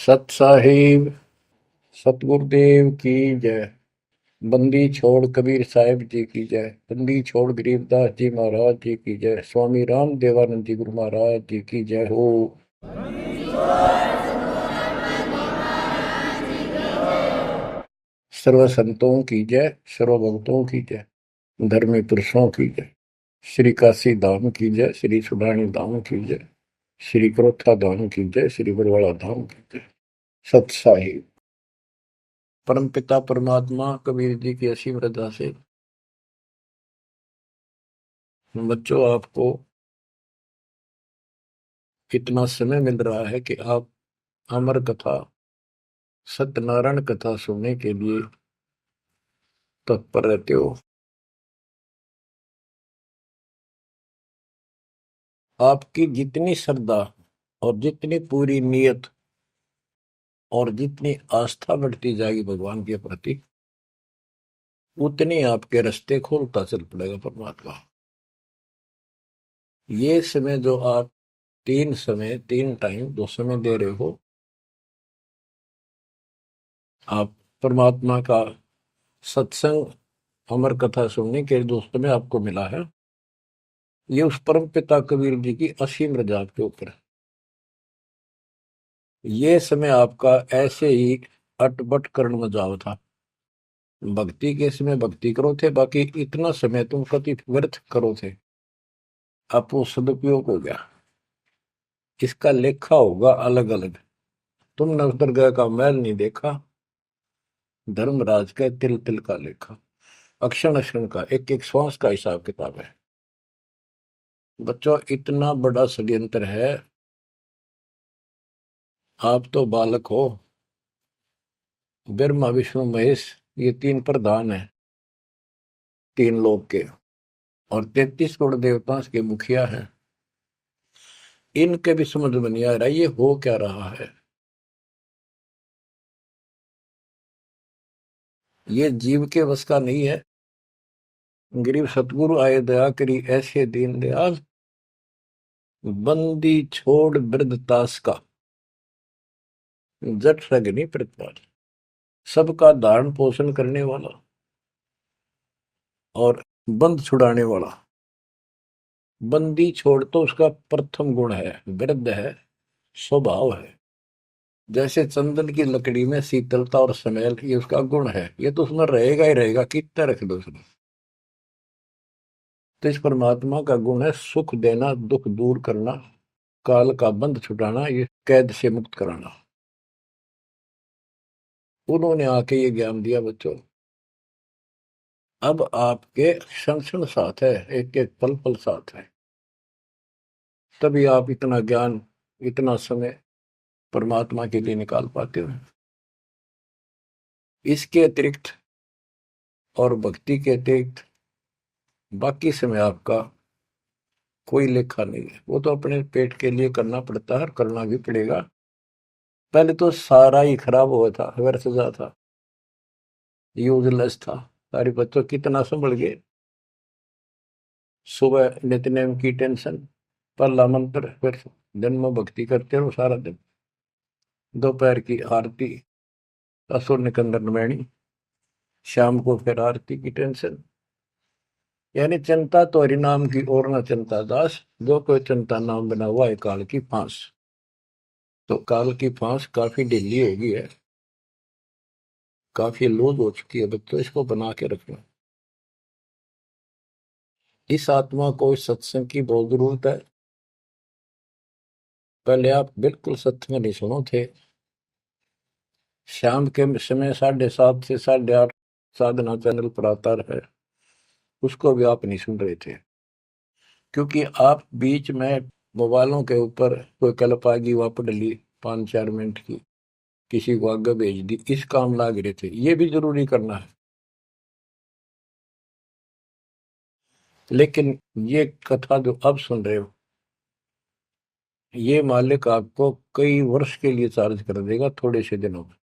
सत साहिब सतगुरुदेव की जय। बंदी छोड़ कबीर साहिब जी की जय। बंदी छोड़ गरीबदास जी महाराज जी की जय। स्वामी राम देवानंद जी गुरु महाराज जी की जय हो। सर्व संतों की जय, सर्व भक्तों की जय, धर्मी पुरुषों की जय। श्री काशी धाम की जय, श्री सुडानी धाम की जय, श्री क्रोथा धाम की जय, श्री बरवाड़ा धाम की जय। सत साहिब। परम पिता परमात्मा कबीर जी की असीम रजा से बच्चों आपको इतना समय मिल रहा है कि आप अमर कथा, सत्यनारायण कथा सुनने के लिए तत्पर रहते हो। आपकी जितनी श्रद्धा और जितनी पूरी नियत और जितनी आस्था बढ़ती जाएगी भगवान के प्रति, उतनी आपके रास्ते खोलता चल पड़ेगा परमात्मा। ये समय जो आप तीन टाइम दो समय दे रहे हो, आप परमात्मा का सत्संग अमर कथा सुनने के जो समय आपको मिला है, ये उस परम पिता कबीर जी की असीम रजा के ऊपर है। ये समय आपका ऐसे ही अटपट कर्ण में जाओ था। भक्ति के समय भक्ति करो थे, बाकी इतना समय तुम कति व्यर्थ करो थे, अब वो सदुपयोग हो गया। इसका लेखा होगा अलग अलग। तुमने उस दरगाह का मैल नहीं देखा, धर्मराज का तिल तिल का लेखा, अक्षण अक्षण का, एक एक श्वास का हिसाब किताब है। बच्चों, इतना बड़ा षड्यंत्र है। आप तो बालक हो। ब्रह्मा विष्णु महेश, ये तीन प्रधान है तीन लोक के, और 33 करोड़ देवता के मुखिया हैं। इनके भी समझ में नहीं आ रहा ये हो क्या रहा है। ये जीव के बस का नहीं है। गरीब सतगुरु आए दया करी ऐसे दीन दयाल, बंदी छोड़ वृद्धतास का, जट रगनी प्रतिपाल। सबका धारण पोषण करने वाला और बंद छुड़ाने वाला। बंदी छोड़ तो उसका प्रथम गुण है, वृद्ध है, स्वभाव है। जैसे चंदन की लकड़ी में शीतलता और स्मेल, ये उसका गुण है। ये तो उसमें रहेगा ही रहेगा, कितना रख दो उसमें। तो इस परमात्मा का गुण है सुख देना, दुख दूर करना, काल का बंध छुटाना, ये कैद से मुक्त कराना। उन्होंने आके ये ज्ञान दिया बच्चों। अब आपके क्षण क्षण साथ है, एक एक पल पल साथ है। तभी आप इतना ज्ञान, इतना समय परमात्मा के लिए निकाल पाते हो। इसके अतिरिक्त और भक्ति के अतिरिक्त बाकी समय आपका कोई लेखा नहीं है। वो तो अपने पेट के लिए करना पड़ता है और करना भी पड़ेगा। पहले तो सारा ही खराब हुआ था, व्यर्थ जा था, यूजलेस था। सारे बच्चों कितना संभल गए। सुबह नित्यनेम की टेंशन, पहला मंत्र, फिर जन्म भक्ति करते रहो सारा दिन, दोपहर की आरती, असुर निकंदन नमैनी, शाम को फिर आरती की टेंशन। यानी चिंता तो हरिनाम की और न चिंता दास, जो कोई चिंता नाम बना हुआ है काल की फांस। तो काल की फांस काफी ढीली हो गई है, काफी लूज हो चुकी है बच्चों, इसको बना के रखना। इस आत्मा को इस सत्संग की बहुत जरूरत है। पहले आप बिल्कुल सत्संग नहीं सुनो थे। शाम के समय 7:30 से 8:30 साधना चैनल पर आता है, उसको भी आप नहीं सुन रहे थे, क्योंकि आप बीच में मोबाइलों के ऊपर कोई कल्प आ गई, वापस डली 5-4 मिनट की, किसी को आगे भेज दी, इस काम लाग रहे थे। ये भी जरूरी करना है, लेकिन ये कथा जो अब सुन रहे हो, ये मालिक आपको कई वर्ष के लिए चार्ज कर देगा थोड़े से दिनों में।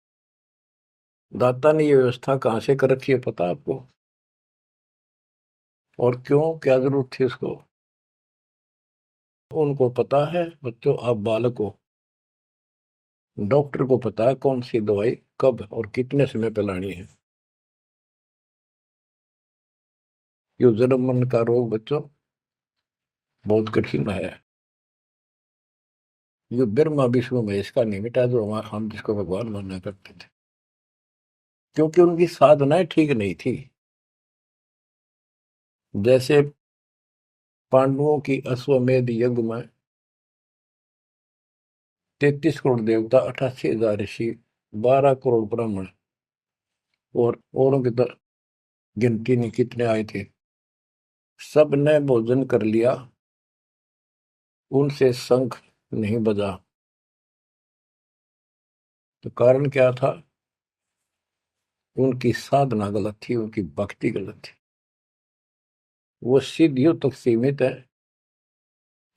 दाता ने ये व्यवस्था कहां से कर रखी है पता आपको? और क्यों, क्या जरूरत थी उसको? उनको पता है बच्चों, आप बालक हो, डॉक्टर को पता है कौन सी दवाई कब और कितने समय पे लानी है। ये जन्म मन का रोग बच्चों बहुत कठिन है। ये ब्रह्मा विष्णु महेश का नहीं मिटा जो हम जिसको भगवान माना करते थे, क्योंकि उनकी साधनाएं ठीक नहीं थी। जैसे पांडवों की अश्वमेध यज्ञ में 33 करोड़ देवता, 88,000 ऋषि, 12 करोड़ ब्राह्मण और औरों की तो गिनती नहीं कितने आए थे, सब ने भोजन कर लिया, उनसे शंख नहीं बजा। तो कारण क्या था? उनकी साधना गलत थी, उनकी भक्ति गलत थी। वो सिद्धियों तक सीमित है,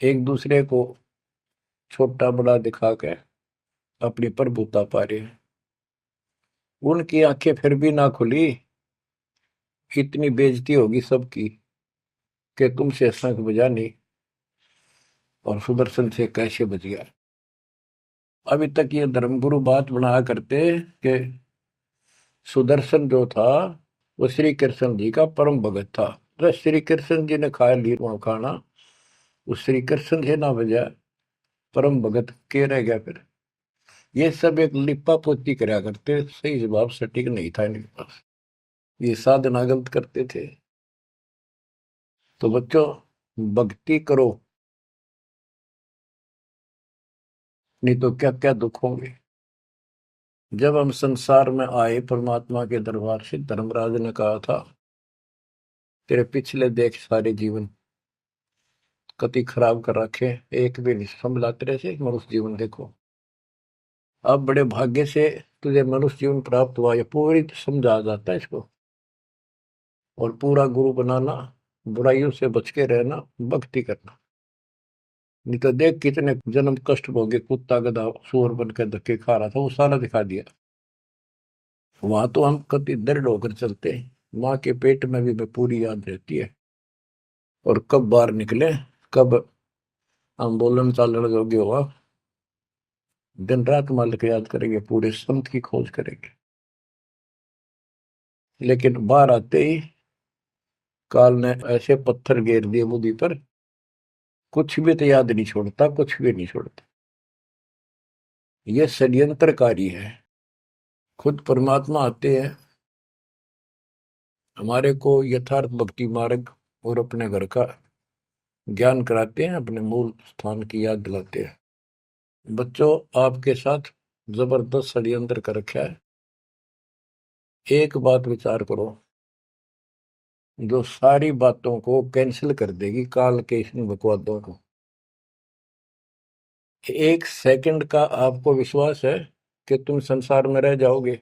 एक दूसरे को छोटा बड़ा दिखा के अपनी प्रभुता पा रहे हैं। उनकी आंखें फिर भी ना खुली, इतनी बेइज्जती होगी सबकी कि तुमसे शंख बजा नहीं और सुदर्शन से कैसे बच गया। अभी तक ये धर्मगुरु बात बनाया करते कि सुदर्शन जो था वो श्री कृष्ण जी का परम भगत था। तो श्री कृष्ण जी ने खाया ली खाना, उस श्री कृष्ण से ना बजा, परम भगत के रह गया फिर। ये सब एक लिपा पोती कराया करते, सही जवाब सटीक नहीं था इनके पास, ये साधना गलत करते थे। तो बच्चों भक्ति करो, नहीं तो क्या क्या दुख होंगे। जब हम संसार में आए परमात्मा के दरबार से, धर्मराज ने कहा था तेरे पिछले देख सारे जीवन कति खराब कर रखे, एक भी नहीं संभला तेरे से, मनुष्य जीवन देखो। अब बड़े भाग्य से तुझे मनुष्य जीवन प्राप्त हुआ, ये पूरी समझा जाता है इसको। और पूरा गुरु बनाना, बुराइयों से बच के रहना, भक्ति करना। नहीं तो देख कितने जन्म कष्ट भोगे, कुत्ता गधा सूअर बन के धक्के खा रहा था, वो सारा दिखा दिया। वहां तो हम कति दृढ़ होकर चलते हैं, माँ के पेट में भी मैं पूरी याद रहती है। और कब बाहर निकले, कब हम बोलन चालन योग्य हुआ, दिन रात मालिक याद करेंगे, पूरे संत की खोज करेंगे। लेकिन बाहर आते ही काल ने ऐसे पत्थर घेर दिए बुद्धि पर, कुछ भी तो याद नहीं छोड़ता, कुछ भी नहीं छोड़ता। ये षड्यंत्रकारी है। खुद परमात्मा आते हैं, हमारे को यथार्थ भक्ति मार्ग और अपने घर का ज्ञान कराते हैं, अपने मूल स्थान की याद दिलाते हैं। बच्चों आपके साथ जबरदस्त षड्यंत्र कर रखा है। एक बात विचार करो, जो सारी बातों को कैंसिल कर देगी, काल के इन बकवादों को। एक सेकंड का आपको विश्वास है कि तुम संसार में रह जाओगे?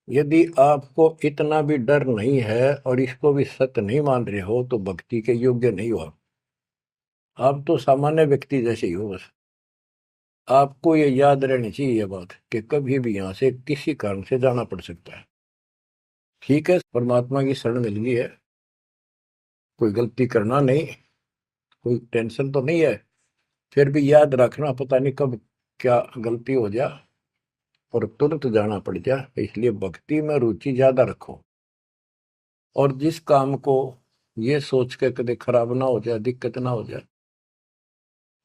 यदि आपको इतना भी डर नहीं है और इसको भी सत्य नहीं मान रहे हो, तो भक्ति के योग्य नहीं हो आप तो सामान्य व्यक्ति जैसे ही हो बस। आपको ये याद रहनी चाहिए ये बात कि कभी भी यहां से किसी कारण से जाना पड़ सकता है। ठीक है, परमात्मा की शरण मिल गई है, कोई गलती करना नहीं, कोई टेंशन तो नहीं है। फिर भी याद रखना, पता नहीं कब क्या गलती हो जाए और तुरंत जाना पड़ जाए, इसलिए भक्ति में रुचि ज्यादा रखो। और जिस काम को ये सोच के कभी खराब ना हो जाए, दिक्कत ना हो जाए,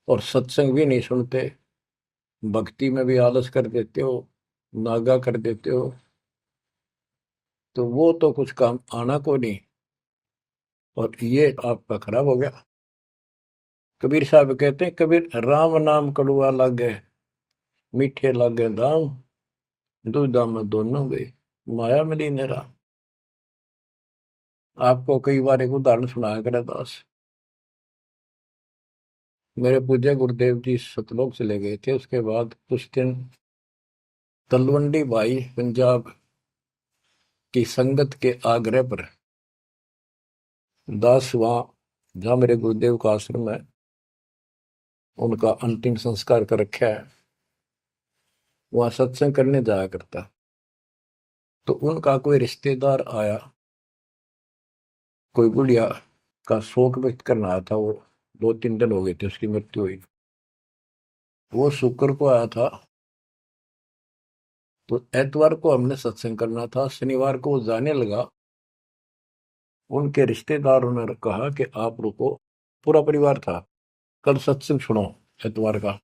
और सत्संग भी नहीं सुनते, भक्ति में भी आलस कर देते हो, नागा कर देते हो, तो वो तो कुछ काम आना को नहीं, और ये आपका खराब हो गया। कबीर साहब कहते हैं, कबीर राम नाम कड़ुआ लागे, मीठे लागे दाम, दुविधा में दोनों गए, माया मिली नेरा। आपको कई बार एक उदाहरण सुनाया करे दास। मेरे पूज्य गुरुदेव जी सतलोक चले गए थे, उसके बाद कुछ दिन तलवंडी भाई पंजाब की संगत के आग्रह पर दास वहां, जहां मेरे गुरुदेव का आश्रम है, उनका अंतिम संस्कार कर रखा है, वहां सत्संग करने जाया करता। तो उनका कोई रिश्तेदार आया, कोई बुढ़िया का शोक व्यक्त करना आया था। वो 2-3 दिन हो गए थे उसकी मृत्यु हुई। वो शुक्र को आया था, तो एतवार को हमने सत्संग करना था, शनिवार को वो जाने लगा। उनके रिश्तेदारों ने कहा कि आप रुको, पूरा परिवार था, कल सत्संग सुनो एतवार का।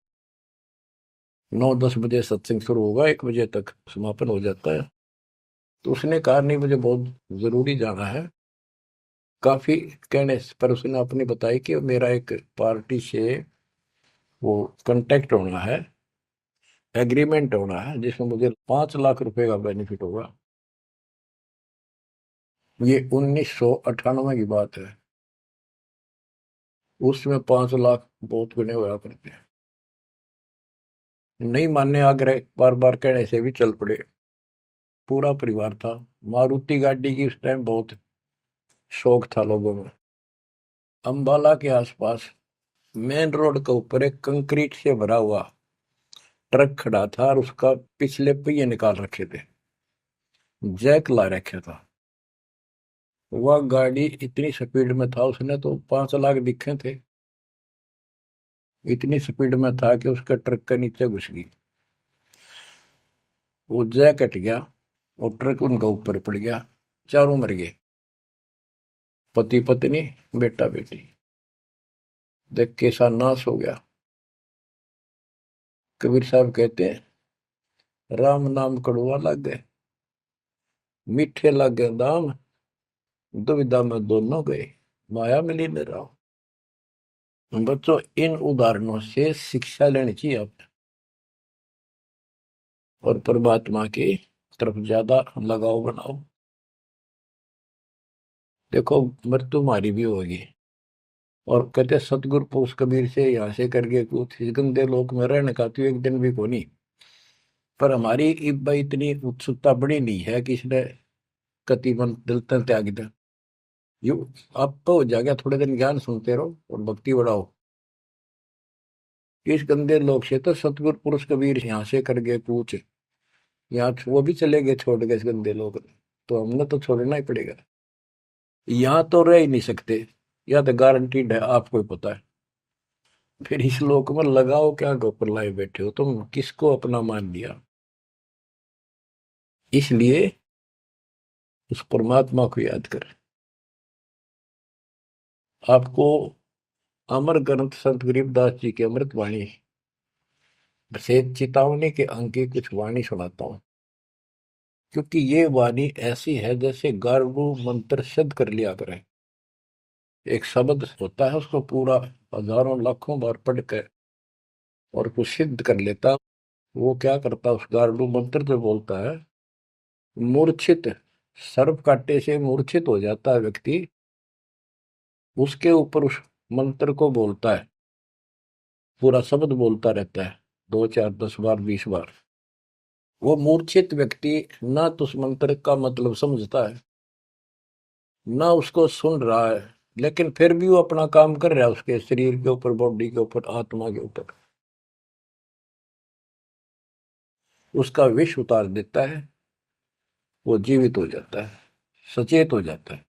9-10 बजे सत्संग शुरू होगा, 1 बजे तक समापन हो जाता है। तो उसने कहा नहीं, मुझे बहुत जरूरी जाना है। काफी कहने पर उसने अपनी बताई कि मेरा एक पार्टी से वो कांटेक्ट होना है, एग्रीमेंट होना है, जिसमें मुझे 5 लाख रुपए का बेनिफिट होगा। ये 1998 की बात है। उसमें 5 लाख बहुत गुने हुआ करते हैं। नहीं मानने आग्रह बार बार कहने से भी चल पड़े। पूरा परिवार था। मारुति गाड़ी की उस टाइम बहुत शौक था लोगों में। अंबाला के आसपास मेन रोड के ऊपर एक कंक्रीट से भरा हुआ ट्रक खड़ा था और उसका पिछले पहिए निकाल रखे थे, जैक ला रखा था। वह गाड़ी इतनी स्पीड में था, उसने तो 5 लाख दिखे थे। इतनी स्पीड में था कि उसका ट्रक के नीचे घुस गई। वो जैक कट गया और ट्रक उनका ऊपर पड़ गया। चारों मर गए, पति पत्नी बेटा बेटी। देख कैसा नाश हो गया। कबीर साहब कहते हैं, राम नाम कड़वा लग गए, मीठे लग गए दाम, दुविधा में दोनों गए, माया मिली न राम। बच्चों, इन उदाहरणों से शिक्षा लेनी चाहिए आप, और परमात्मा की तरफ ज्यादा लगाव बनाओ। देखो, मृत्यु हमारी भी होगी। और कहते सतगुरु पुरुष कबीर से यहाँ से करके कुछ इस गंदे लोक में रहने का तो एक दिन भी को नहीं। पर हमारी इब्बा इतनी उत्सुकता बड़ी नहीं है कि इसने कति मन दिल तन त्याग दे। यू अब तो हो जाएगा, थोड़े दिन ज्ञान सुनते रहो और भक्ति बढ़ाओ। इस गंदे लोग से तो सतगुरु पुरुष कबीर यहाँ से करके पूछ, यहाँ वो भी चले गए छोड़ के इस गंदे लोग। तो हमने तो छोड़ना ही पड़ेगा। यहाँ तो रह ही नहीं सकते, या तो गारंटीड है, आपको ही पता है। फिर इस लोक में लगाओ क्या, गोपर लाए बैठे हो तुम, किसको अपना मान लिया। इसलिए उस परमात्मा को याद कर। आपको अमर ग्रंथ संत गरीबदास जी की अमृत वाणी से चेतावनी के अंक की कुछ वाणी सुनाता हूं। क्योंकि ये वाणी ऐसी है जैसे गारगू मंत्र सिद्ध कर लिया करें। एक शब्द होता है, उसको पूरा हजारों लाखों बार पढ़ कर और कुछ सिद्ध कर लेता। वो क्या करता, उस गारडू मंत्र जो बोलता है, मूर्छित सर्प काटे से मूर्छित हो जाता है व्यक्ति, उसके ऊपर उस मंत्र को बोलता है, पूरा शब्द बोलता रहता है, 2 4 10 बार 20 बार। वो मूर्छित व्यक्ति ना तो उस मंत्र का मतलब समझता है, ना उसको सुन रहा है, लेकिन फिर भी वो अपना काम कर रहा है, उसके शरीर के ऊपर, बॉडी के ऊपर, आत्मा के ऊपर। उसका विष उतार देता है, वो जीवित हो जाता है, सचेत हो जाता है।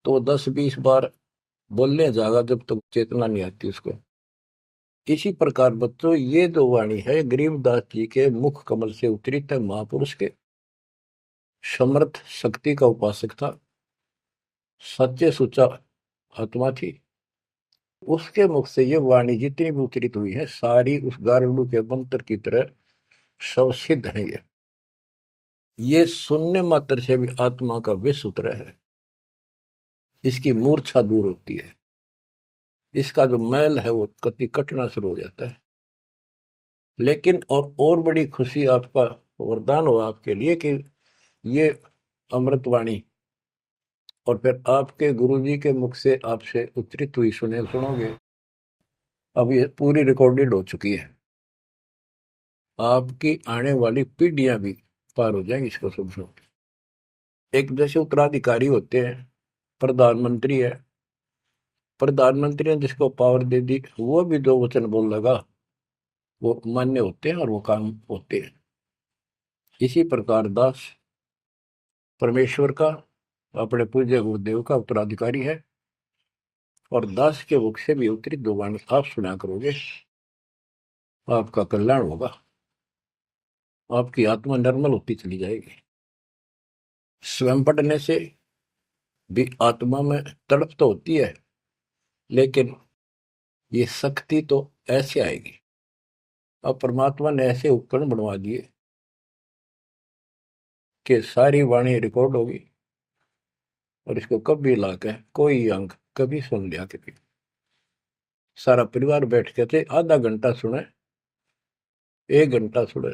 तो 10 20 बार बोलने जाएगा जब तक चेतना नहीं आती उसको। इसी प्रकार बच्चों, ये जो वाणी है गरीबदास जी के मुख कमल से उतरी था। महापुरुष के समर्थ शक्ति का उपासक था, सच्चे सुचा आत्मा थी। उसके मुख से ये वाणी जितनी भी उतरित हुई है, सारी उस गारुड़ के मंत्र की तरह सब सिद्ध है। ये सुनने मात्र से भी आत्मा का विष उतरा है, इसकी मूर्छा दूर होती है, इसका जो मैल है वो कति कटना शुरू हो जाता है। लेकिन और बड़ी खुशी आपका वरदान हो आपके लिए कि ये अमृतवाणी और फिर आपके गुरुजी के मुख से आपसे उच्चरित हुई सुनोगे। अब ये पूरी रिकॉर्डेड हो चुकी है, आपकी आने वाली पीढ़ियां भी पार हो जाएंगी इसको सुन सुन। एक जैसे उत्तराधिकारी होते हैं, प्रधानमंत्री है, प्रधानमंत्री ने जिसको पावर दे दी, वो भी जो वचन बोल लगा वो मान्य होते हैं और वो काम होते हैं। इसी प्रकार दास परमेश्वर का, अपने पूज्य गुरुदेव का उत्तराधिकारी है, और दास के मुख से भी उत्तरित दो वाणी आप सुना करोगे, आपका कल्याण होगा। आपकी आत्मा निर्मल होती चली जाएगी। स्वयं पढ़ने से भी आत्मा में तड़प तो होती है, लेकिन ये शक्ति तो ऐसे आएगी। अब परमात्मा ने ऐसे उपकरण बनवा दिए कि सारी वाणी रिकॉर्ड होगी, और इसको कभी लाके कोई अंग कभी सुन लिया कभी, सारा परिवार बैठ के थे, आधा घंटा सुने, 1 घंटा सुने,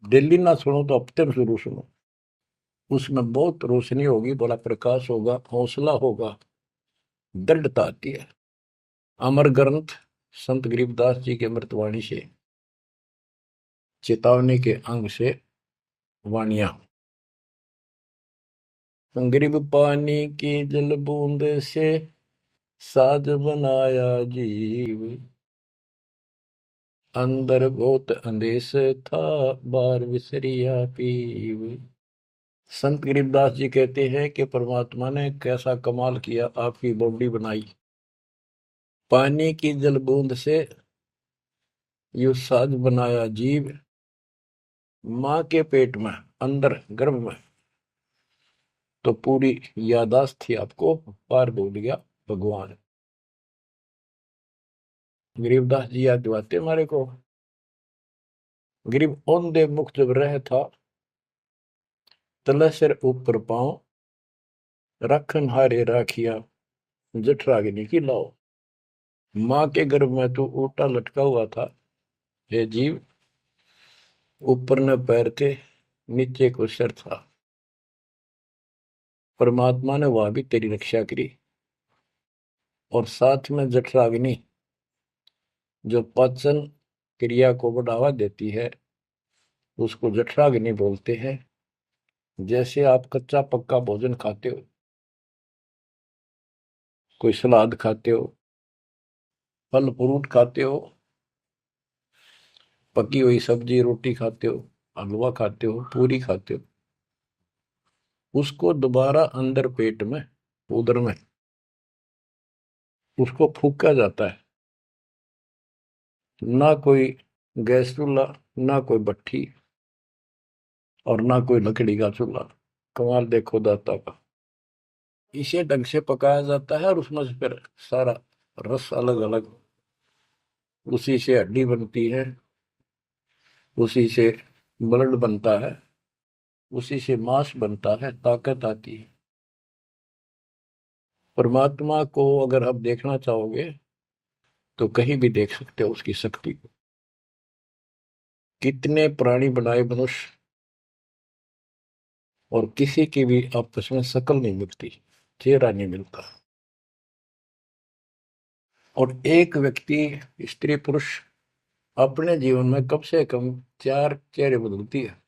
डेली ना सुनो तो हफ्ते में जरूर सुनो। उसमें बहुत रोशनी होगी, बड़ा प्रकाश होगा, हौसला होगा, दृढ़ता आती है। अमर ग्रंथ संत गरीबदास जी के अमृतवाणी से, चेतावनी के अंग से वाणियां। गरीब पानी की जल बूंद से साज बनाया जीव, अंदर बहुत अंदेश था, बार विसरिया पीव। संत गरीबदास जी कहते हैं कि परमात्मा ने कैसा कमाल किया, आपकी बॉडी बनाई, पानी की जल बूंद से यू साज बनाया जीव, माँ के पेट में अंदर गर्भ में तो पूरी यादाश्त थी आपको, पार बोल गया भगवान। गरीबदास जी याद दिवाते हमारे को। गरीब औंधे मुख जब रह था, तले सिर ऊपर पांव, रखन हारे राखिया, जठराग्नि की लाओ। माँ के गर्भ में तू उल्टा लटका हुआ था हे जीव, ऊपर न पैर थे, नीचे को सिर था। परमात्मा ने वह भी तेरी रक्षा करी, और साथ में जठराग्नि जो पाचन क्रिया को बढ़ावा देती है, उसको जठराग्नि बोलते हैं। जैसे आप कच्चा पक्का भोजन खाते हो, कोई सलाद खाते हो, फल फ्रूट खाते हो, पकी हुई सब्जी रोटी खाते हो, हलवा खाते हो, पूरी खाते हो, उसको दोबारा अंदर पेट में, उदर में उसको फूका जाता है। ना कोई गैस चूल्हा, ना कोई भट्ठी, और ना कोई लकड़ी का चूल्हा। कमाल देखो दाता का। इसे ढंग से पकाया जाता है, और उसमें से फिर सारा रस अलग अलग, उसी से हड्डी बनती है, उसी से ब्लड बनता है, उसी से मांस बनता है, ताकत आती है। परमात्मा को अगर आप देखना चाहोगे तो कहीं भी देख सकते हो उसकी शक्ति को। कितने प्राणी बनाए मनुष्य, और किसी की भी आपस में शकल नहीं मिलती, चेहरा नहीं मिलता। और एक व्यक्ति, स्त्री पुरुष, अपने जीवन में कम से कम 4 चेहरे बदलती है।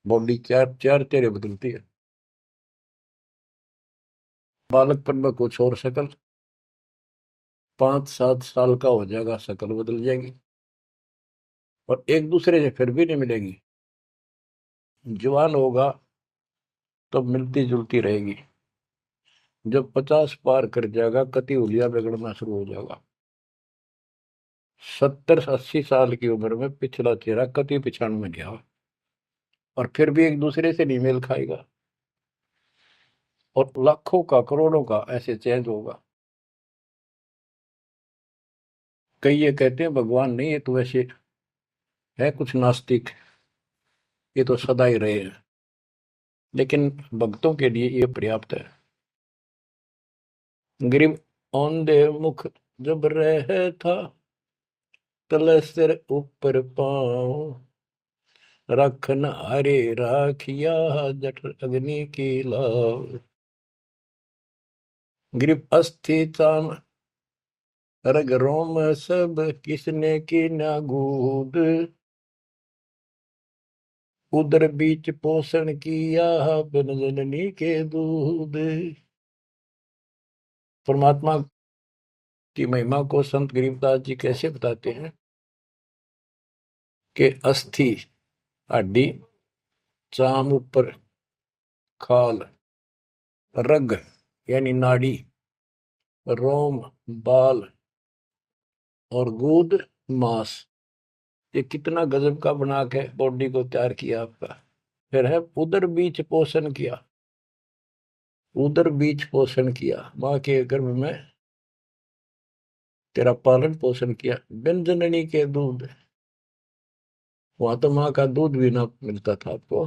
बॉडी चार चार चेहरे बदलती है। बालकपन में कुछ और शक्ल, 5-7 साल का हो जाएगा शक्ल बदल जाएगी, और एक दूसरे से फिर भी नहीं मिलेगी। जवान होगा तो मिलती जुलती रहेगी, जब 50 पार कर जाएगा कति उलिया बिगड़ना शुरू हो जाएगा। 70-80 साल की उम्र में पिछला चेहरा कति पिछाड़ में गया, और फिर भी एक दूसरे से नहीं मेल खाएगा, और लाखों का करोड़ों का ऐसे चेंज होगा। कई ये कहते हैं भगवान नहीं, ये तो वैसे है कुछ नास्तिक, ये तो सदा ही रहे हैं, लेकिन भक्तों के लिए ये पर्याप्त है। गरीब औंधे मुख जब रह था, तले सिर ऊपर पाँव, रखन हरे राखिया, जठ अग्नि की लाव। गरीब अस्थि चाम रग रोम सब, किसने की ना गूद, उदर बीच पोषण किया, बिन जननी के दूध। परमात्मा की महिमा को संत गरीबदास जी कैसे बताते हैं कि अस्थि हड्डी, चाम ऊपर खाल, रग यानी नाड़ी, रोम बाल, और गूद मांस, ये कितना गजब का बना के बॉडी को तैयार किया आपका। फिर है उदर बीच पोषण किया, उदर बीच पोषण किया, माँ के गर्भ में तेरा पालन पोषण किया। बिन जननी के दूध, वहां तो माँ का दूध भी ना मिलता था आपको,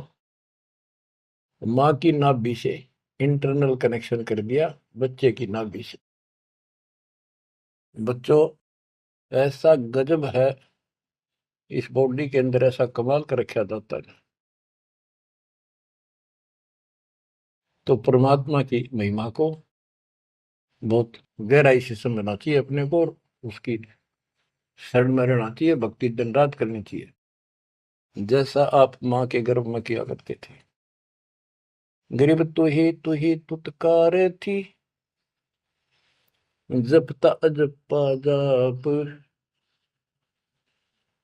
माँ की नाभि से इंटरनल कनेक्शन कर दिया बच्चे की नाभि से। बच्चों, ऐसा गजब है इस बॉडी के अंदर, ऐसा कमाल कर रखा जाता है। तो परमात्मा की महिमा को बहुत गहराई से समझना चाहिए अपने को, और उसकी शरण में रहना चाहिए, भक्ति दिन रात करनी चाहिए, जैसा आप माँ के गर्भ में किया करते थे। गरीब तू ही तुतकार थी, जपता अजपा जाप,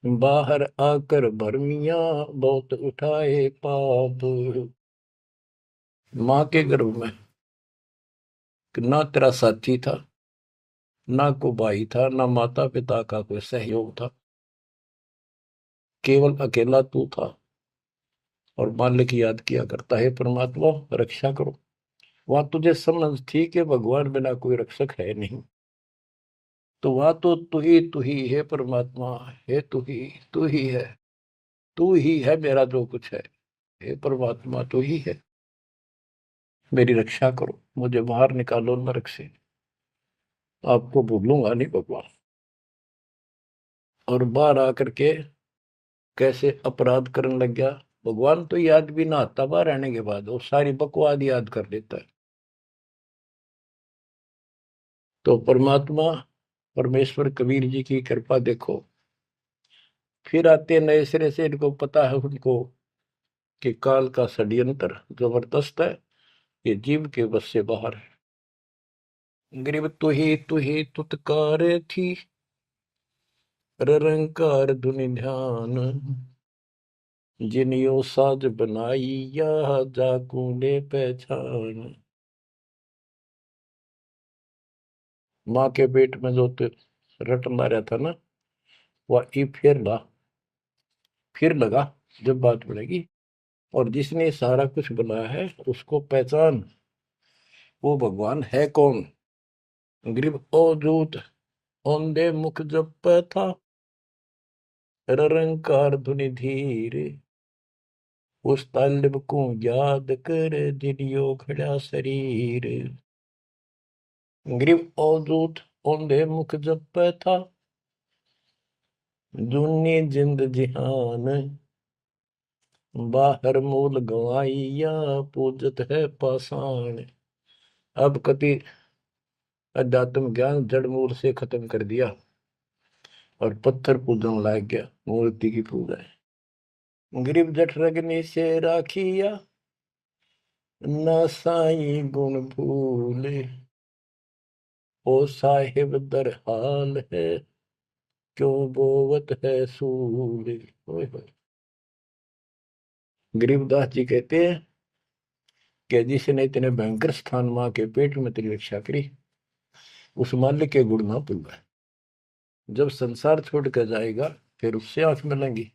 बाहर आकर भरमिया बहुत उठाए पाप। माँ के गर्भ में ना तेरा साथी था, ना को भाई था, ना माता पिता का कोई सहयोग था, केवल अकेला तू था। और मालिक याद किया करता है, परमात्मा रक्षा करो। वहां तुझे समझ थी कि भगवान बिना कोई रक्षक है नहीं, तो वहां तो तू ही है परमात्मा, है तू ही है, तू ही है मेरा जो कुछ है। हे परमात्मा तू ही है, मेरी रक्षा करो, मुझे बाहर निकालो नरक से, आपको भूलूंगा नहीं भगवान। और बाहर आकर के कैसे अपराध करने लग गया, भगवान तो याद भी ना आता बाहर रहने के बाद, वो सारी बकवाद याद कर लेता है। तो परमात्मा परमेश्वर कबीर जी की कृपा देखो, फिर आते नए सिरे से, इनको पता है उनको कि काल का षड्यंत्र जबरदस्त है, ये जीव के बस से बाहर है। गरीब तू ही तुतकार थी, रंकार धुनि ध्यान, जिनियो साज बनाई या जाकूने पहचान। माँ के पेट में जो रटना रहता ना, वह ई फिर लगा जब बात बढ़ेगी, और जिसने सारा कुछ बनाया है उसको पहचान, वो भगवान है कौन। गरीब अवधूत औंधे मुख जप था, रंकार धुनि धीर, उस तालिब को याद कर दिलियो खड़ा शरीर। गरीब अवधूत औंधे मुख जप था, दुनी जिंद जिहान, बाहर मूल गवाइया पूजत है पाषाण। अब कति अध्यात्म ज्ञान जड़ मूल से खत्म कर दिया और पत्थर पूजन लाग गया, मूर्ति की पूजा है। गरीब जठ रगनी से राखिया, ना साई गुण भूले, ओ साहिब दर हाल है, क्यों बोवत है सूले। गरीबदास जी कहते हैं कि जिसने इतने भयंकर स्थान मां के पेट में तेरी रक्षा करी, उस मालिक के गुण ना भूलना। जब संसार छोड़ कर जाएगा फिर उससे आंख मिलेंगी,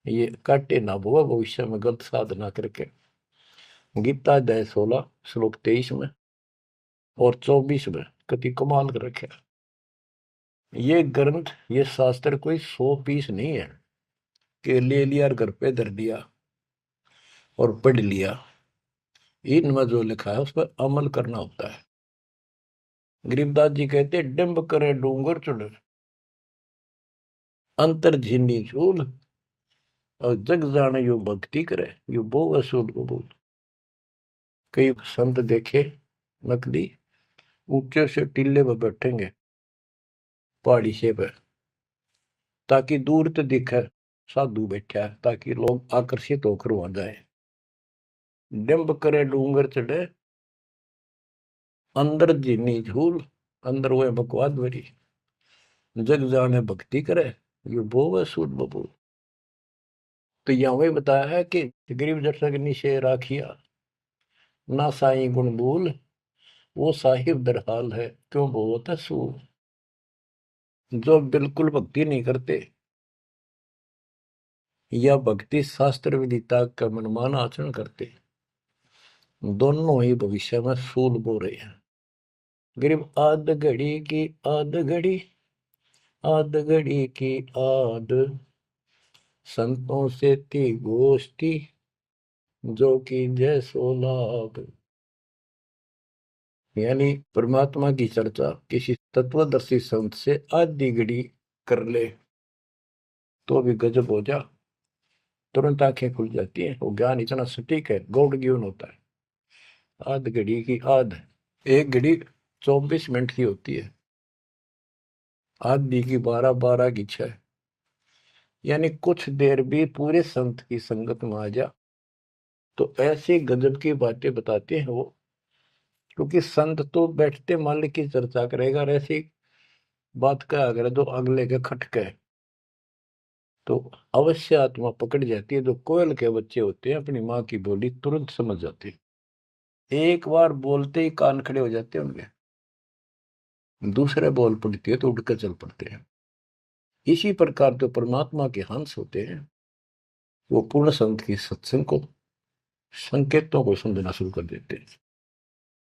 ये काटे ना बुआ भविष्य में गलत साधना करके। गीता अध्याय 16 श्लोक 23 में और 24 में कति कमाल कर रखे। ये ग्रंथ, ये शास्त्र कोई 100 पीस नहीं है कि ले लिया और घर पे धर दिया और पढ़ लिया। इनमें जो लिखा है उस पर अमल करना होता है। गरीबदास जी कहते डिंब करे डूंगर चुड़, अंतर झिन्नी झूल, और जग जाने यो भक्ति करे, यो बो असूल कबूल। कई संत देखे नकली ऊंचे से टीले पर बैठेंगे पहाड़ी से पे, ताकि दूर तो दिखे साधु बैठा है, ताकि लोग आकर्षित होकर वहां जाए। डिंब करे डूंगर चढ़े, अंदर जीनी झूल, अंदर वो बकवाद भरी, जग जाने भक्ति करे, ये बोवे सूद बबूल। तो यहाँ वही बताया है कि गरीब जट अग्नि से राखिया, ना साई गुण भूल, वो साहिब दरहाल है, क्यों बोवत है सूल। जो बिल्कुल भक्ति नहीं करते या भक्ति शास्त्र विदिता का मनमान आचरण करते, दोनों ही भविष्य में सूल बो रहे हैं। गरीब आध घड़ी की आध घड़ी, आध घड़ी की आध, संतों से थी गोष्ठी, जो कि जैसो लाभ। यानी परमात्मा की चर्चा किसी तत्वदर्शी संत से आधी घड़ी कर ले तो भी गजब हो जा, तुरंत आंखें खुल जाती हैं। वो ज्ञान इतना सटीक है, गॉड गिवन होता है। आध घड़ी की आध, एक घड़ी 24 मिनट की होती है, आधी की 12, 12 की 6। यानी कुछ देर भी पूरे संत की संगत में आ जा तो ऐसी गजब की बातें बताते हैं वो। क्योंकि संत तो बैठते मालिक की चर्चा करेगा, और ऐसी बात का अगर जो अगले के खटके तो अवश्य आत्मा पकड़ जाती है। जो कोयल के बच्चे होते हैं अपनी माँ की बोली तुरंत समझ जाते हैं, एक बार बोलते ही कान खड़े हो जाते हैं उनके। दूसरे बोल पड़ती है तो उठकर चल पड़ते हैं। इसी प्रकार जो परमात्मा के हंस होते हैं वो पूर्ण संत की सत्संग को, संकेतों को समझना शुरू कर देते हैं।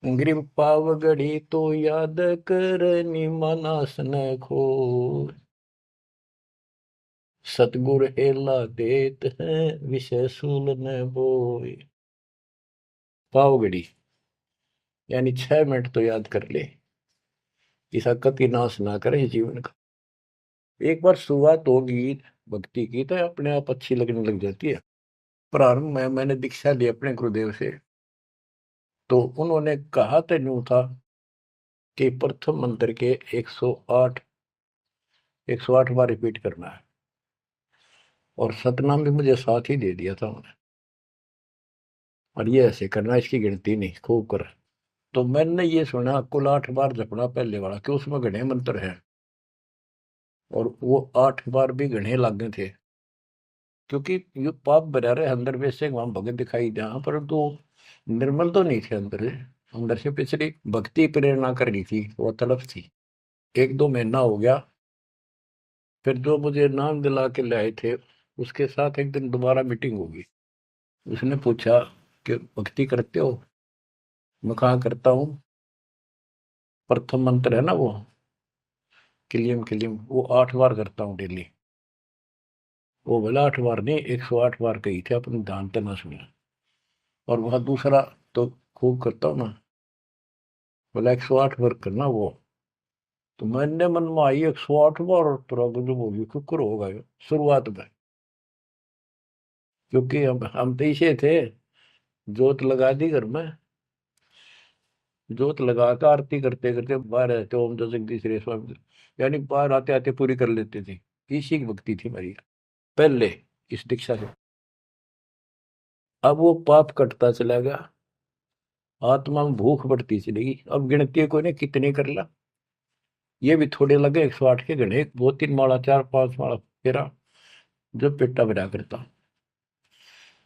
ग्रीव पावगढ़ी तो याद करनी मानस न खो, सतगुर हेला देत है विषय सूल न बोए। पावगढ़ी यानी 6 मिनट तो याद कर ले, ऐसा कति नाश ना करे जीवन का। एक बार शुरुआत होगी भक्ति की तो अपने आप अच्छी लगने लग जाती है। प्रारंभ में मैंने दीक्षा ली अपने गुरुदेव से, तो उन्होंने कहा तो यूं था कि प्रथम मंत्र के 108 बार रिपीट करना है, और सतनाम भी मुझे साथ ही दे दिया था उन्होंने, और ये ऐसे करना, इसकी गिनती नहीं, खूब कर। तो मैंने ये सुना कुल 8 बार जपना पहले वाला, कि उसमें घने मंत्र हैं, और वो 8 बार भी घने लागे थे। क्योंकि ये पाप भरा रहे अंदर वैसे वहां भगत दिखाई जहां, परंतु निर्मल तो नहीं थे अंदर से। अंदर से पिछली भक्ति प्रेरणा कर रही थी, वो तड़प थी। 1-2 महीना हो गया, फिर जो मुझे नाम दिला के लाए थे उसके साथ एक दिन दोबारा मीटिंग होगी। उसने पूछा कि भक्ति करते हो? मैं कहा करता हूँ। प्रथम मंत्र है ना वो किलियम किलियम, वो 8 बार करता हूँ डेली। वो बोला 8 बार नहीं, 108 बार कही थे, अपने ध्यान से ना सुना। और वह दूसरा तो खूब करता हूँ ना, बोला 108 बार करना वो। तो मैंने मन में आई 108 बार, तो गजब होगी, कुकर होगा ये शुरुआत में। क्योंकि हम तो इसे थे, जोत लगा दी घर में, जोत लगा कर आरती करते करते बाहर रहते, ओम जो जगदीश रे स्वामी, यानी बाहर आते आते पूरी कर लेते थे। इसी की भक्ति थी मेरी पहले, इस दीक्षा से। अब वो पाप कटता चला गया, आत्मा में भूख बढ़ती चलेगी। अब गिनती को ने कितने कर ला, ये भी थोड़े लगे 108 के गणे, 2-3 माला 4-5 माला फेरा जब पेटा भरा करता।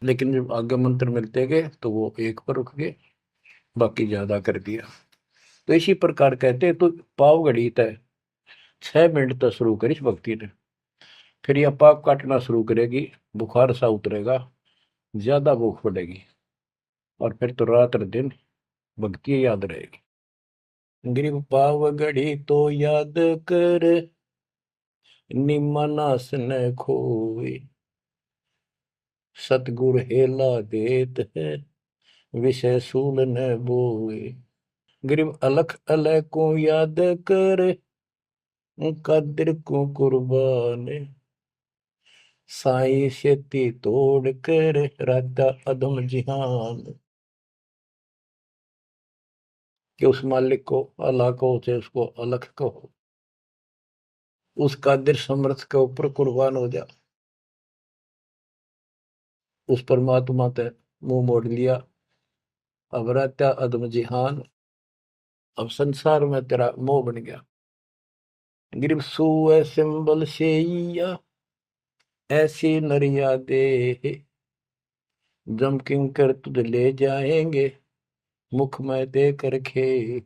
लेकिन जब आगे मंत्र मिलते गए तो वो एक पर रुक गए, बाकी ज्यादा कर दिया। तो इसी प्रकार कहते हैं, तो पाव घड़ी तय 6 मिनट तक शुरू करी इस भक्ति ने, फिर यह पाप काटना शुरू करेगी, बुखार सा उतरेगा, ज्यादा भूख पड़ेगी, और फिर तो रात दिन भक्ति याद रहेगी। ग्रीव पाव घड़ी तो याद कर निमनास न खोए, सतगुर हेला देत है विषय सूल न बोए। ग्रीव अलख अलय को याद कर कदर को कुर्बान, साई शेती तोड़ कर राता अदम जिहान। कि उस मालिक को अल्लाह को से उसको अलख कहो, उस कादिर समर्थ के ऊपर कुर्बान हो जा। उस परमात्मा ते मुंह मोड़ लिया, अब रहता अदम जिहान, अब संसार में तेरा मोह बन गया। गिरब सुए सिंबल शेया ऐसी नरिया दे, जम किंकर तुझ ले जाएंगे मुख में दे कर खे।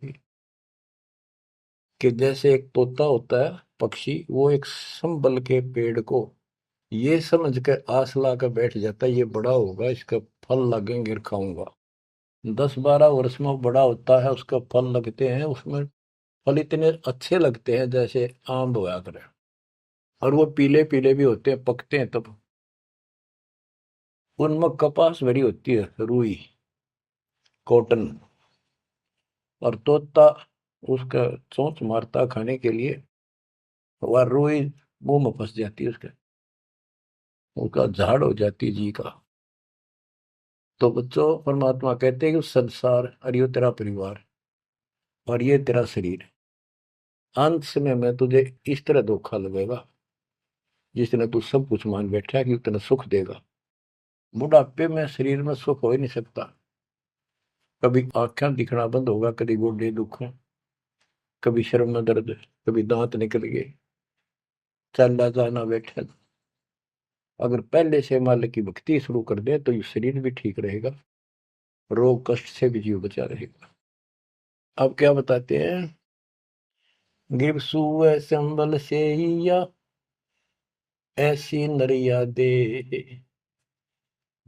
कि जैसे एक तोता होता है पक्षी, वो एक संबल के पेड़ को ये समझ के आस ला कर बैठ जाता है ये बड़ा होगा, इसका फल लगेंगे, खाऊंगा। 10-12 वर्ष में वो बड़ा होता है, उसका फल लगते हैं, उसमें फल इतने अच्छे लगते हैं जैसे आम होया करे, और वो पीले पीले भी होते हैं, पकते हैं तब। उनमें कपास भरी होती है, रुई, कॉटन, और तोता उसका चोंच मारता खाने के लिए, वह रुई मुंह में फंस जाती है उसके, उसका झाड़ हो जाती है जी का। तो बच्चों, परमात्मा कहते हैं कि संसार और ये तेरा परिवार और ये तेरा शरीर, अंत समय में तुझे इस तरह धोखा लगेगा जिसने तू सब कुछ मान बैठा है कि उतना सुख देगा। बुढ़ापे में शरीर में सुख हो ही नहीं सकता। कभी आंखें दिखना बंद होगा, कभी गोडे दुख, कभी शर्म में दर्द, कभी दांत निकल गए, चलना जाना बैठा। अगर पहले से मालिक की भक्ति शुरू कर दे तो ये शरीर भी ठीक रहेगा, रोग कष्ट से भी जीव बचा रहेगा। अब क्या बताते हैं, गिर सुअ संबल से या ऐसी नरिया दे,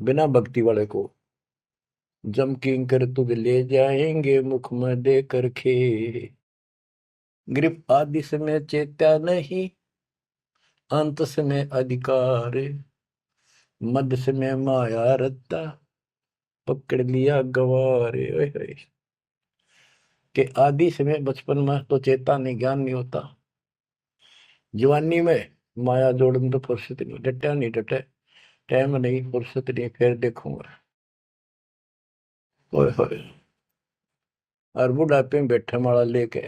बिना भक्ति वाले को जम किंकर तुझ ले जाएंगे मुख में दे कर खे। ग्रिप आदि समय चेत्या नहीं, अंत समय अधिकार, मध्य समय माया रत्ता, पकड़ लिया गवारे। ओए होए। कि आदि समय बचपन में तो चेता नहीं, ज्ञान नहीं होता, जवानी में माया जोड़न तो फुर्सत नहीं, डटा नहीं डटे, टाइम नहीं, फुर्सत नहीं, फिर देखूंगा। ओए होए। और बुढ़ापे में बैठे माला लेके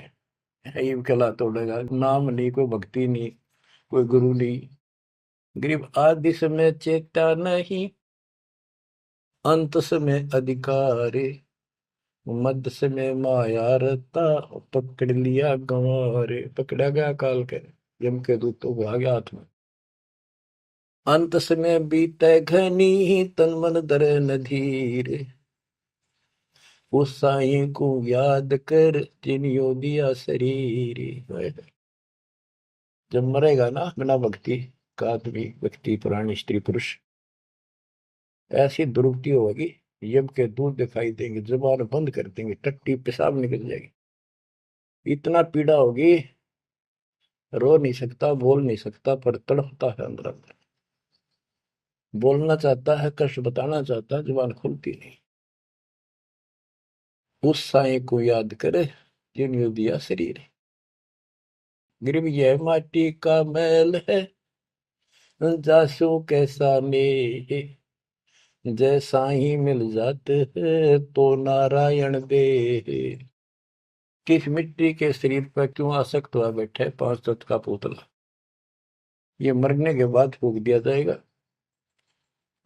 ये कला तोड़ेगा, नाम नहीं, कोई भक्ति नहीं, कोई गुरु नहीं। गरीब आदि समय चेता नहीं, अंत समय अधिकारी, मध्य समय माया रता, पकड़ लिया गंवारे। पकड़ा गया काल के, यम के दूतों को आ गया हाथ में। अंत समय बीते घनी, तन मन धरे न धीर, उस साईं को याद कर जिनियो दिया शरीर। जब मरेगा ना बिना भक्ति का आदमी, व्यक्ति, प्राणी, स्त्री, पुरुष, ऐसी दुर्गति होगी, यम के दूध दिखाई देंगे, जुबान बंद कर देंगे, टट्टी पेशाब निकल जाएगी, इतना पीड़ा होगी, रो नहीं सकता, बोल नहीं सकता, पर तड़पता है अंदर अंदर, बोलना चाहता है, कष्ट बताना चाहता है, जुबान खुलती नहीं। उस साईं को याद करे जिन्होंने दिया शरीर। गिरव यह माटी का मैल है, जासू कैसा ने, जैसा ही मिल जाते हैं तो नारायण दे। किस मिट्टी के शरीर पर क्यों आसक्त हुआ बैठे 5 तत्व का पुतला, ये मरने के बाद फूक दिया जाएगा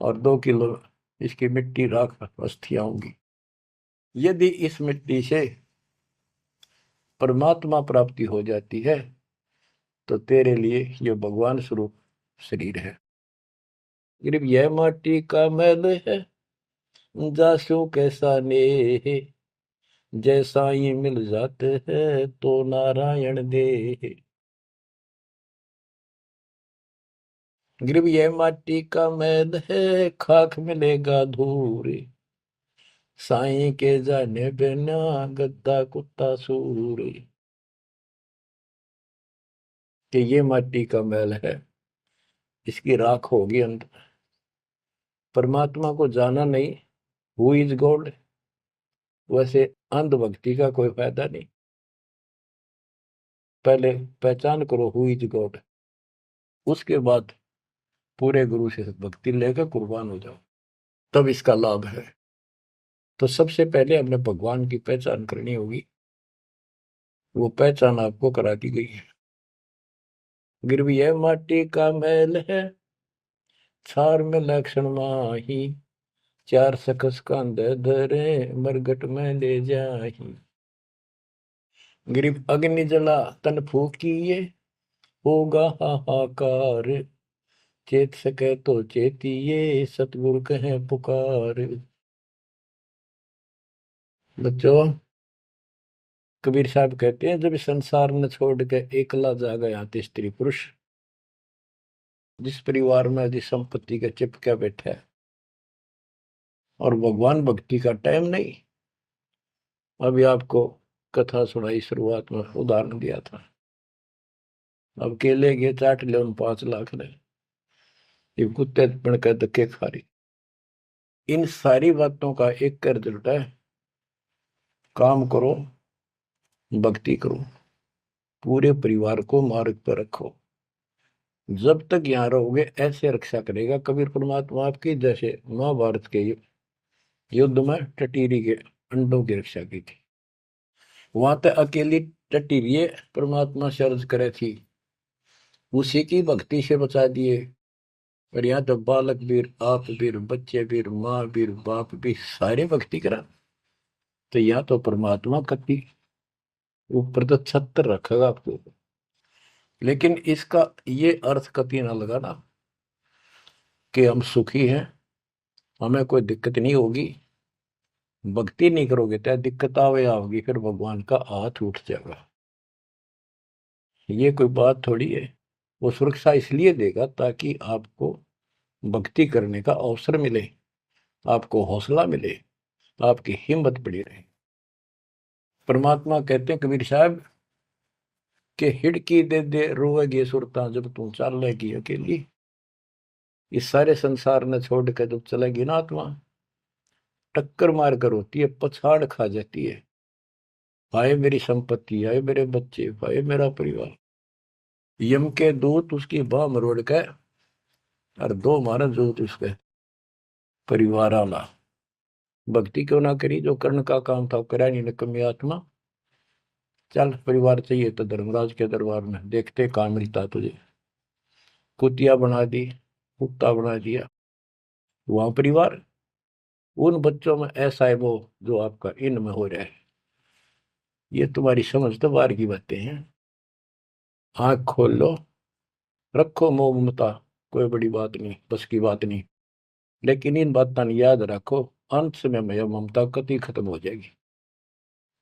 और 2 किलो इसकी मिट्टी राख अस्थियां होंगी। यदि इस मिट्टी से परमात्मा प्राप्ति हो जाती है तो तेरे लिए ये भगवान स्वरूप शरीर है। सिर्फ यह माटी का मैल है, जासू कैसा ने, जैसा ही मिल जाते हैं तो नारायण दे। गिरव यह माटी का मैल है, खाक मिलेगा धूर, साईं के जाने बिना गद्दा कुत्ता सूर। कि ये माटी का मैल है, इसकी राख होगी अंत। परमात्मा को जाना नहीं, हु इज गॉड, वैसे अंधभक्ति का कोई फायदा नहीं। पहले पहचान करो हु इज गॉड, उसके बाद पूरे गुरु से भक्ति लेकर कुर्बान हो जाओ, तब इसका लाभ है। तो सबसे पहले हमने भगवान की पहचान करनी होगी, वो पहचान आपको करा दी गई है। गिरव यह माटी का मैल है, छार में लक्षण माही, चार सकस कांधे धरे मरगट में ले जाही। गिरिव अग्नि जला तन फूकिए, होगा हाहाकार, चेत सके तो चेतिए, सतगुरु कहे पुकार। बच्चों, कबीर साहब कहते हैं जब संसार न छोड़ के एकला जा गया स्त्री पुरुष, जिस परिवार में जिस संपत्ति के चिपके बैठे है और भगवान भक्ति का टाइम नहीं। अभी आपको कथा सुनाई, शुरुआत में उदाहरण दिया था। अब केले के चाट ले, उन 5 लाख ने, ये कुत्ते बन कर धक्के खा रही। इन सारी बातों का एक कर रिजल्ट है, काम करो, भक्ति करो, पूरे परिवार को मार्ग पर रखो। जब तक यहाँ रहोगे ऐसे रक्षा करेगा कबीर परमात्मा आपकी, जैसे महाभारत के युद्ध में टटीरी के अंडों की रक्षा की थी। वहां तक अकेली टटीरी परमात्मा से अर्ज करे थी, उसी की भक्ति से बचा दिए। और यहाँ तो बालक वीर, आप वीर, बच्चे वीर, माँ वीर, बाप भी सारे भक्ति करा। तो यहाँ तो परमात्मा कति ऊपर तो छत्र रखेगा आपको। लेकिन इसका ये अर्थ कभी ना लगाना कि हम सुखी हैं, हमें कोई दिक्कत नहीं होगी। भक्ति नहीं करोगे तो दिक्कत आवे आओगी, फिर भगवान का हाथ उठ जाएगा। ये कोई बात थोड़ी है। वो सुरक्षा इसलिए देगा ताकि आपको भक्ति करने का अवसर मिले, आपको हौसला मिले, आपकी हिम्मत बड़ी रहे। परमात्मा कहते हैं कबीर साहब के हिड़की दे दे रोएगी सुरता, जब तू चलेगी अकेली। इस सारे संसार ने छोड़ कर जब चलेगी ना आत्मा, टक्कर मार कर होती है, पछाड़ खा जाती है। हाय मेरी संपत्ति, हाय मेरे बच्चे, हाय मेरा परिवार। यम के दूत उसकी बाह मरोड़ के और 2 मारा दूत उसके परिवार आला। भक्ति क्यों ना करी? जो कर्ण का काम था करा नहीं, निकम्मी आत्मा। चल परिवार चाहिए तो धर्मराज के दरबार में देखते कहाँ मिलता तुझे। कुतिया बना दी, कुत्ता बना दिया। वहां परिवार, उन बच्चों में ऐसा है वो जो आपका इनमें हो रहा है। ये तुम्हारी समझ तो बाहर की बातें हैं। आंख खोल लो, रखो मोह ममता, कोई बड़ी बात नहीं, बस की बात नहीं। लेकिन इन बातों याद रखो, अंत समय में यह ममता कति खत्म हो जाएगी।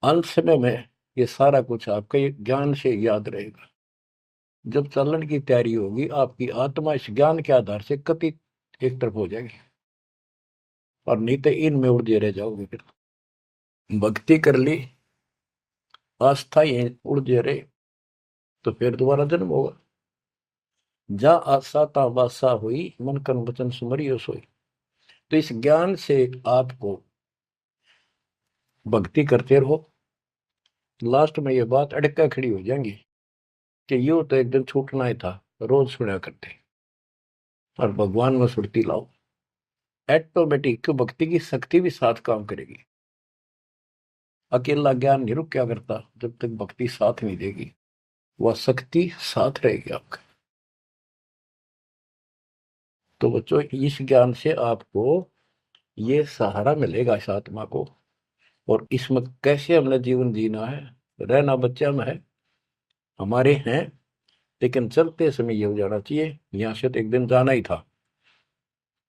अंत समय में ये सारा कुछ आपके ज्ञान से याद रहेगा। जब चलन की तैयारी होगी, आपकी आत्मा इस ज्ञान के आधार से कति एक तरफ हो जाएगी, और नहीं तो इनमें उलझे रह जाओगे। फिर भक्ति कर ली, आस्था ये उलझे रहे, तो फिर दोबारा जन्म होगा। जा आशा ता वासा हुई, मन कर्म वचन सुमरियो सोई। तो इस ज्ञान से आपको भक्ति करते रहो। लास्ट में ये बात अड़का खड़ी हो जाएंगी कि यूं तो एक दिन छूटना ही था, रोज सुना करते। और भगवान में सुरती लाओ, ऑटोमेटिक भक्ति की शक्ति भी साथ काम करेगी। अकेला ज्ञान नहीं रुक क्या करता, जब तक भक्ति साथ नहीं देगी, वह शक्ति साथ रहेगी आपका। तो बच्चों, इस ज्ञान से आपको ये सहारा मिलेगा इस आत्मा को। और इसमें कैसे हमने जीवन जीना है, रहना बच्चा में है, हमारे हैं, लेकिन चलते समय ये हो जाना चाहिए यहाँ से तो एक दिन जाना ही था।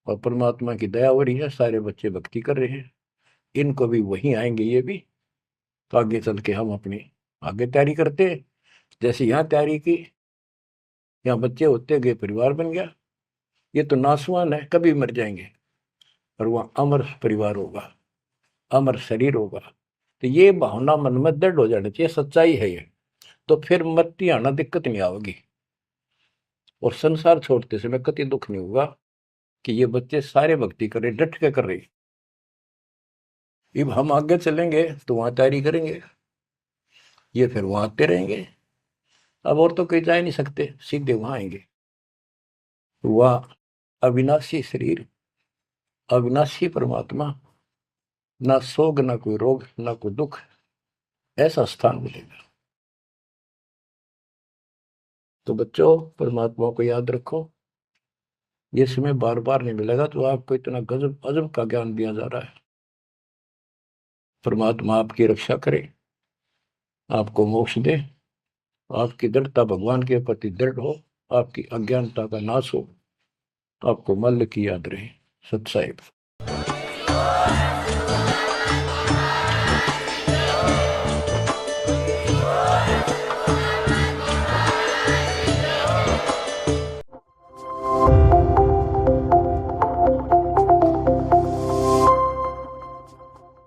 और परमात्मा की दया हो रही है, सारे बच्चे भक्ति कर रहे हैं, इनको भी वहीं आएंगे ये भी। तो आगे चल के हम अपनी आगे तैयारी करते हैं। जैसे यहाँ तैयारी की, यहाँ बच्चे होते गए, परिवार बन गया। ये तो नासवान है, कभी मर जाएंगे, और वहाँ अमर परिवार होगा, अमर शरीर होगा। तो ये भावना मन में दृढ़ हो जानी चाहिए, सच्चाई है ये। तो फिर मरती आना दिक्कत नहीं आवेगी, और संसार छोड़ते समय कति दुख नहीं होगा कि ये बच्चे सारे भक्ति कर रहे, डट के कर रहे। अब हम आगे चलेंगे तो वहां तैयारी करेंगे, ये फिर वहां आते रहेंगे। अब और तो कहीं जा नहीं सकते, सीधे वहां आएंगे। वह अविनाशी शरीर, अविनाशी परमात्मा, ना सोग, ना कोई रोग, ना कोई दुख, ऐसा स्थान मिलेगा। तो बच्चों, परमात्मा को याद रखो। ये समय बार बार नहीं मिलेगा, तो आपको इतना गजब अजब का ज्ञान दिया जा रहा है। परमात्मा आपकी रक्षा करे, आपको मोक्ष दे, आपकी दृढ़ता भगवान के प्रति दृढ़ हो, आपकी अज्ञानता का नाश हो, आपको मल्ल की याद रहे। सत साहिब।